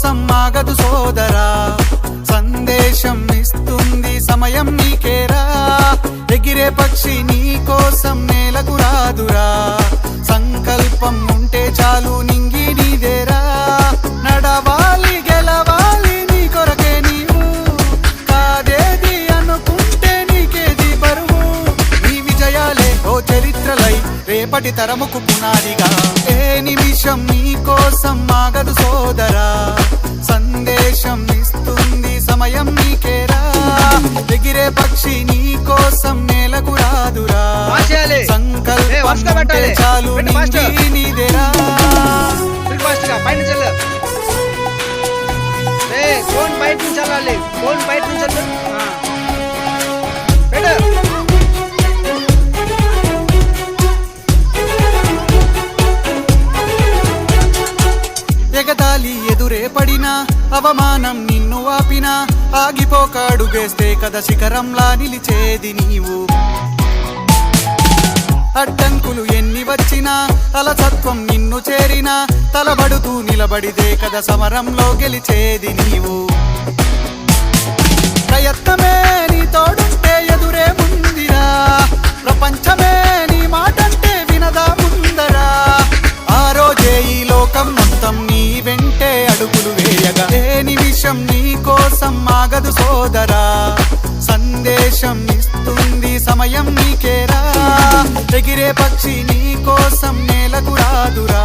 కోసం ఆగదు సోదరా, సందేశం ఇస్తుంది సమయం నీకేరా. ఎగిరే పక్షి నీ కోసం నేలకు రాదురా, సంకల్పం ఉంటే చాలు నింగి నీదేరా. నడవాలి గెలవాలి నీ కొరకే నీవు, కాదేది అనుకుంటే నీకేది బరువు. నీ విజయాలే ఓ చరిత్రలై రేపటి తరముకు పునాదిగా. ఏ నిమిషం నీ కోసం ఆగదు సోదరా, సందేశం ఇస్తుంది సమయం నీకేరా. ఎగిరే పక్షి నీ కోసం నేలకు రాదురా, సంకల్పం ఉంటే చాలు నింగి నీదేరా. ఫోన్ బయట నుంచి వెళ్ళాలి, ఫోన్ బయట నుంచి ఎగతాళి ఎదురే పడినా, అవమానం నిన్ను ఆపినా, ఆగిపోకాడుగేస్తే కదా శిఖరంలా నిలిచేది నీవు. అడ్డంకులు ఎన్ని వచ్చినా, అలసత్వం నిన్ను చేరినా, తలబడుతూ నిలబడితే కదా సమరంలో గెలిచేది నీవు. ప్రయత్నమే నీ తోడుంటే ఎదురే ముందిరా, ప్రపంచమే నీ మాటంటే వినదా ముందరా. ఆ రోజే ఈ లోకం మొత్తం నీ వెంటే అడుగులు వేయగా. ఏ నిమిషం నీ కోసం ఆగదు సోదరా, సందేశం ఇస్తుంది సమయం నీకేరా. ఎగిరే పక్షి నీ కోసం నేలకు రాదురా,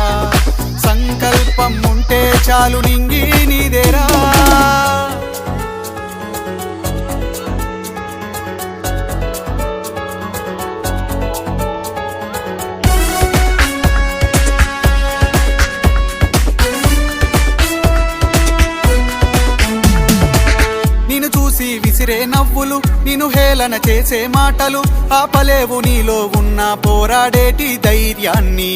సంకల్పం ఉంటే చాలు నింగి నీదేరా. విసిరే నవ్వులు, నిన్ను హేళన చేసే మాటలు, ఆపలేవు నీలో ఉన్న పోరాడేటి ధైర్యాన్ని.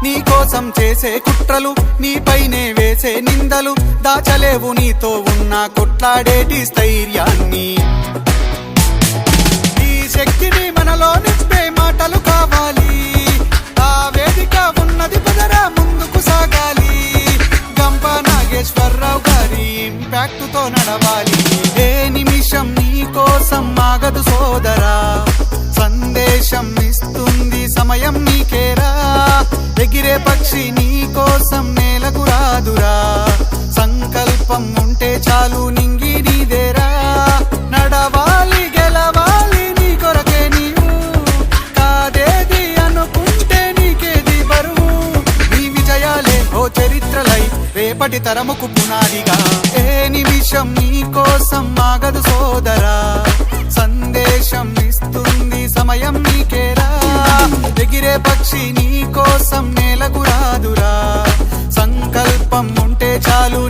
నీ కోసం చేసే కుట్రలు, నీపైనే వేసే నిందలు, దాచలేవు నీతో ఉన్న కొట్లాడేటి స్థైర్యాన్ని. ఈ శక్తిని మనలో నింపే మాటలు కావాలి, ఆ వేదిక ఉన్నది పదరా ముందుకు సాగాలి. గంప నాగేశ్వరరావు గారి ఇంపాక్ట్ తో నడవాలి. ఏ నిమిషం నీ కోసం ఆగదు సోదరా, సందేశం ఇస్తుంది సమయం నీకేరా. ఎగిరే పక్షి నీ కోసం నేలకు రాదురా, సంకల్పం ఉంటే చాలు నింగి నీదేరా. నడవాలి గెలవాలి నీ కొరకే నీవు, కాదేది అనుకుంటే నీకేది బరువు. నీ విజయాలే ఓ చరిత్రలై రేపటి తరముకు పునాదిగా. ఏ నిమిషం నీ కోసం ఆగదు సోదరా, సందేశం ఇస్తుంది సమయం నీకేరా. ఎగిరే పక్షి నీ కోసం నేలకు రాదురా, సంకల్పం ఉంటే చాలు